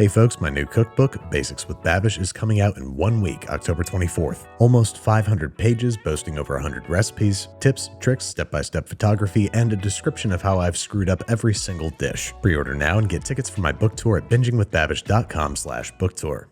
Hey folks, my new cookbook, Basics with Babish, is coming out in 1 week, October 24th. Almost 500 pages, boasting over 100 recipes, tips, tricks, step-by-step photography, and a description of how I've screwed up every single dish. Pre-order now and get tickets for my book tour at bingingwithbabish.com/booktour.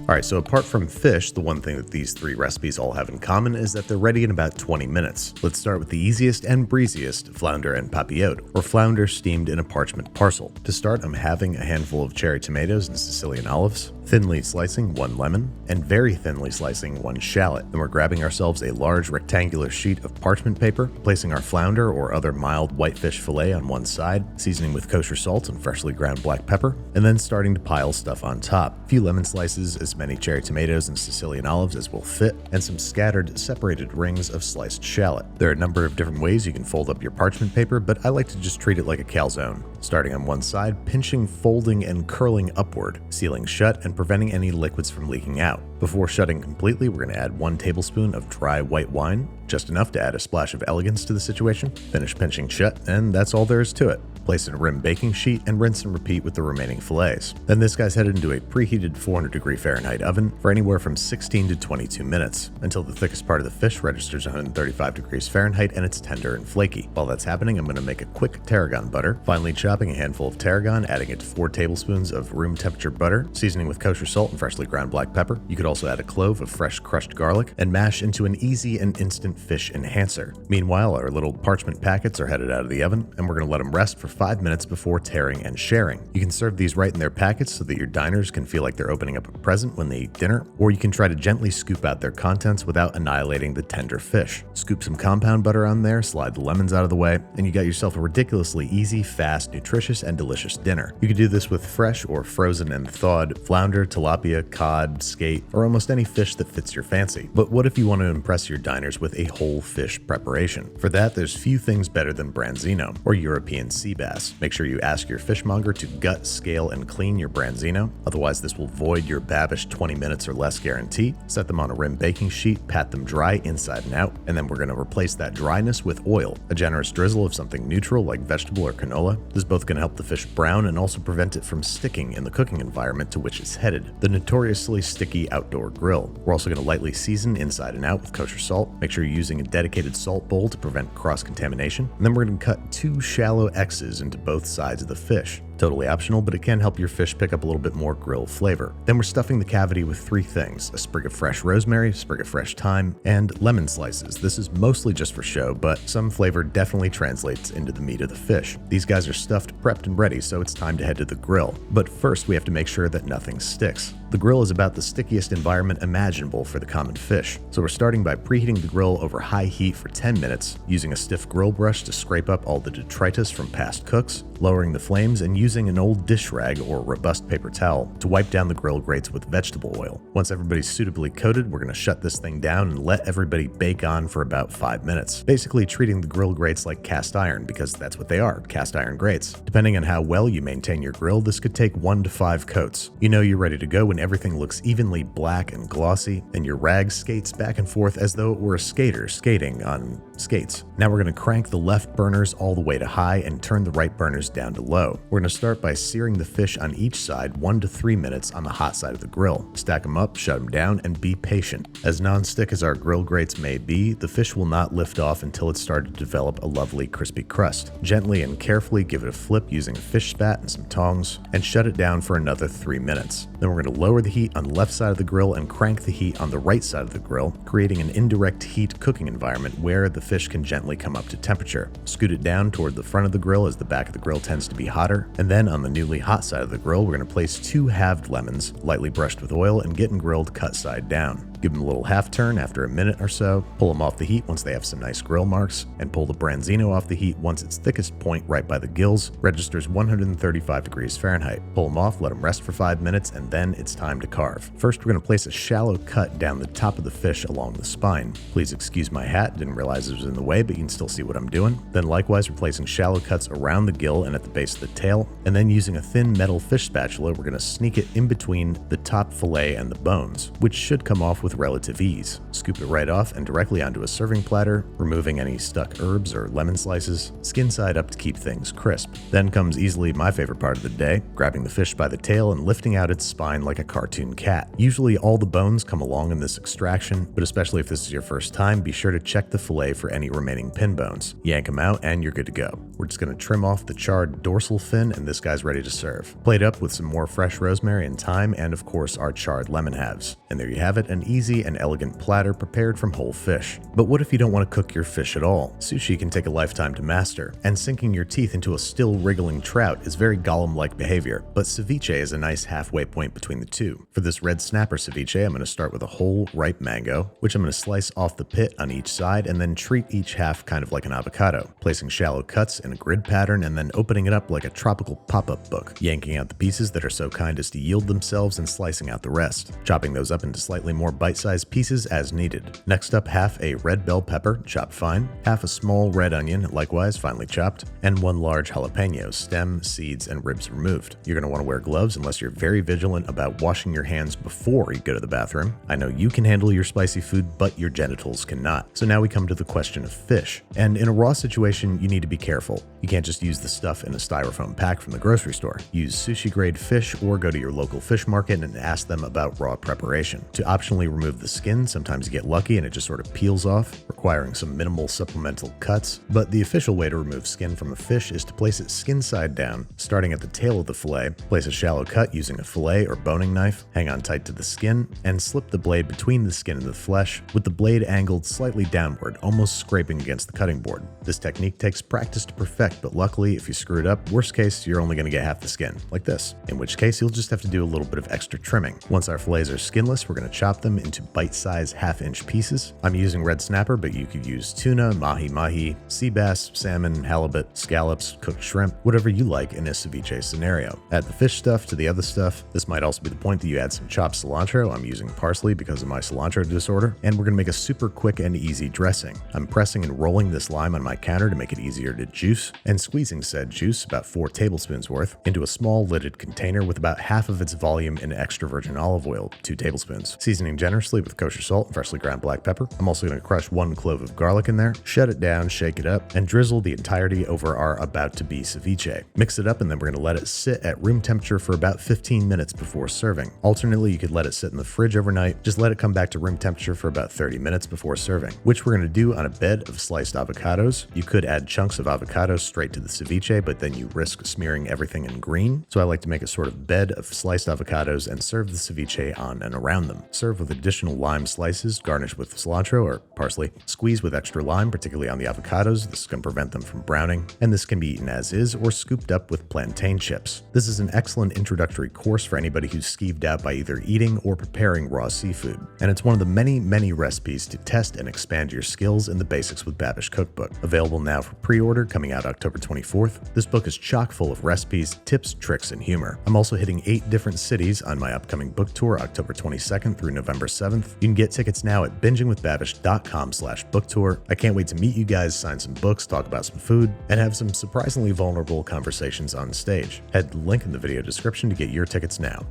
Alright, so apart from fish, the one thing that these three recipes all have in common is that they're ready in about 20 minutes. Let's start with the easiest and breeziest, flounder and papillote, or flounder steamed in a parchment parcel. To start, I'm halving a handful of cherry tomatoes and Sicilian olives, thinly slicing 1 lemon, and very thinly slicing 1 shallot. Then we're grabbing ourselves a large rectangular sheet of parchment paper, placing our flounder or other mild whitefish fillet on one side, seasoning with kosher salt and freshly ground black pepper, and then starting to pile stuff on top. A few lemon slices, as many cherry tomatoes and Sicilian olives as will fit, and some scattered, separated rings of sliced shallot. There are a number of different ways you can fold up your parchment paper, but I like to just treat it like a calzone. Starting on one side, pinching, folding, and curling upward, sealing shut and preventing any liquids from leaking out. Before shutting completely, we're going to add 1 tablespoon of dry white wine, just enough to add a splash of elegance to the situation. Finish pinching shut, and that's all there is to it. Place in a rim baking sheet and rinse and repeat with the remaining fillets. Then this guy's headed into a preheated 400°F oven for anywhere from 16 to 22 minutes, until the thickest part of the fish registers 135°F and it's tender and flaky. While that's happening, I'm going to make a quick tarragon butter, finely chopping a handful of tarragon, adding it to 4 tablespoons of room temperature butter, seasoning with kosher salt and freshly ground black pepper. You could also add a clove of fresh crushed garlic and mash into an easy and instant fish enhancer. Meanwhile, our little parchment packets are headed out of the oven, and we're going to let them rest for 5 minutes before tearing and sharing. You can serve these right in their packets so that your diners can feel like they're opening up a present when they eat dinner, or you can try to gently scoop out their contents without annihilating the tender fish. Scoop some compound butter on there, slide the lemons out of the way, and you got yourself a ridiculously easy, fast, nutritious, and delicious dinner. You could do this with fresh or frozen and thawed flounder, tilapia, cod, skate, or almost any fish that fits your fancy. But what if you want to impress your diners with a whole fish preparation? For that, there's few things better than Branzino, or European sea bass. Make sure you ask your fishmonger to gut, scale, and clean your Branzino, otherwise this will void your Babish 20 minutes or less guarantee. Set them on a rim baking sheet, pat them dry inside and out, and then we're going to replace that dryness with oil. A generous drizzle of something neutral like vegetable or canola. This is both going to help the fish brown and also prevent it from sticking in the cooking environment to which it's headed, the notoriously sticky outdoor grill. We're also going to lightly season inside and out with kosher salt. Make sure you're using a dedicated salt bowl to prevent cross-contamination. And then we're going to cut 2 shallow X's into both sides of the fish. Totally optional, but it can help your fish pick up a little bit more grill flavor. Then we're stuffing the cavity with 3 things: a sprig of fresh rosemary, a sprig of fresh thyme, and lemon slices. This is mostly just for show, but some flavor definitely translates into the meat of the fish. These guys are stuffed, prepped, and ready, so it's time to head to the grill. But first, we have to make sure that nothing sticks. The grill is about the stickiest environment imaginable for the common fish. So we're starting by preheating the grill over high heat for 10 minutes, using a stiff grill brush to scrape up all the detritus from past cooks, lowering the flames, and using an old dish rag or robust paper towel to wipe down the grill grates with vegetable oil. Once everybody's suitably coated, we're going to shut this thing down and let everybody bake on for about 5 minutes, basically treating the grill grates like cast iron, because that's what they are, cast iron grates. Depending on how well you maintain your grill, this could take 1 to 5 coats. You know you're ready to go when everything looks evenly black and glossy, and your rag skates back and forth as though it were a skater skating on skates. Now we're going to crank the left burners all the way to high and turn the right burners down to low. We're going to start by searing the fish on each side 1 to 3 minutes on the hot side of the grill. Stack them up, shut them down, and be patient. As non-stick as our grill grates may be, the fish will not lift off until it's started to develop a lovely crispy crust. Gently and carefully give it a flip using a fish spat and some tongs, and shut it down for another 3 minutes. Then we're going to lower the heat on the left side of the grill and crank the heat on the right side of the grill, creating an indirect heat cooking environment where the fish can gently come up to temperature. Scoot it down toward the front of the grill as the back of the grill tends to be hotter, and then on the newly hot side of the grill, we're going to place 2 halved lemons, lightly brushed with oil and getting grilled cut side down. Give them a little half turn after a minute or so, pull them off the heat once they have some nice grill marks, and pull the Branzino off the heat once its thickest point right by the gills registers 135 degrees Fahrenheit. Pull them off, let them rest for 5 minutes, and then it's time to carve. First, we're going to place a shallow cut down the top of the fish along the spine. Please excuse my hat, didn't realize it was in the way, but you can still see what I'm doing. Then likewise, we're placing shallow cuts around the gill and at the base of the tail, and then using a thin metal fish spatula, we're going to sneak it in between the top fillet and the bones, which should come off with relative ease. Scoop it right off and directly onto a serving platter, removing any stuck herbs or lemon slices, skin side up to keep things crisp. Then comes easily my favorite part of the day, grabbing the fish by the tail and lifting out its spine like a cartoon cat. Usually all the bones come along in this extraction, but especially if this is your first time, be sure to check the fillet for any remaining pin bones. Yank them out and you're good to go. We're just going to trim off the charred dorsal fin and this guy's ready to serve. Plate up with some more fresh rosemary and thyme and of course our charred lemon halves. And there you have it, an easy and elegant platter prepared from whole fish. But what if you don't want to cook your fish at all? Sushi can take a lifetime to master, and sinking your teeth into a still wriggling trout is very Gollum-like behavior, but ceviche is a nice halfway point between the two. For this red snapper ceviche, I'm going to start with a whole ripe mango, which I'm going to slice off the pit on each side and then treat each half kind of like an avocado, placing shallow cuts in a grid pattern and then opening it up like a tropical pop-up book, yanking out the pieces that are so kind as to yield themselves and slicing out the rest, chopping those up into slightly more bite-sized pieces as needed. Next up, half a red bell pepper, chopped fine, half a small red onion, likewise finely chopped, and one large jalapeno, stem, seeds, and ribs removed. You're going to want to wear gloves unless you're very vigilant about washing your hands before you go to the bathroom. I know you can handle your spicy food, but your genitals cannot. So now we come to the question of fish. And in a raw situation, you need to be careful. You can't just use the stuff in a styrofoam pack from the grocery store. Use sushi-grade fish or go to your local fish market and ask them about raw preparation. To optionally remove the skin, sometimes you get lucky and it just sort of peels off, requiring some minimal supplemental cuts. But the official way to remove skin from a fish is to place it skin side down, starting at the tail of the fillet, place a shallow cut using a fillet or boning knife, hang on tight to the skin, and slip the blade between the skin and the flesh, with the blade angled slightly downward, almost scraping against the cutting board. This technique takes practice to perfect, but luckily, if you screw it up, worst case, you're only going to get half the skin, like this, in which case you'll just have to do a little bit of extra trimming. Once our fillets are skinless, we're going to chop them into bite-sized half-inch pieces. I'm using red snapper, but you could use tuna, mahi-mahi, sea bass, salmon, halibut, scallops, cooked shrimp, whatever you like in a ceviche scenario. Add the fish stuff to the other stuff. This might also be the point that you add some chopped cilantro. I'm using parsley because of my cilantro disorder, and we're going to make a super quick and easy dressing. I'm pressing and rolling this lime on my counter to make it easier to juice, and squeezing said juice, about 4 tablespoons worth, into a small lidded container with about half of its volume in extra virgin olive oil, 2 tablespoons. Seasoning generously with kosher salt and freshly ground black pepper. I'm also going to crush 1 clove of garlic in there, shut it down, shake it up, and drizzle the entirety over our about-to-be ceviche. Mix it up and then we're going to let it sit at room temperature for about 15 minutes before serving. Alternately, you could let it sit in the fridge overnight, just let it come back to room temperature for about 30 minutes before serving, which we're going to do on a bed of sliced avocados. You could add chunks of avocados straight to the ceviche, but then you risk smearing everything in green. So I like to make a sort of bed of sliced avocados and serve the ceviche on and around them. Serve with additional lime slices, garnish with cilantro or parsley. Squeeze with extra lime, particularly on the avocados. This can prevent them from browning. And this can be eaten as is or scooped up with plantain chips. This is an excellent introductory course for anybody who's skeeved out by either eating or preparing raw seafood. And it's one of the many recipes to test and expand your skills in the Basics with Babish cookbook. Available now for pre-order, coming out October 24th. This book is chock full of recipes, tips, tricks, and humor. I'm also hitting 8 different cities on my upcoming book tour, October 22nd through November 7th. You can get tickets now at bingingwithbabish.com/book tour. I can't wait to meet you guys, sign some books, talk about some food, and have some surprisingly vulnerable conversations on stage. Head to the link in the video description to get your tickets now.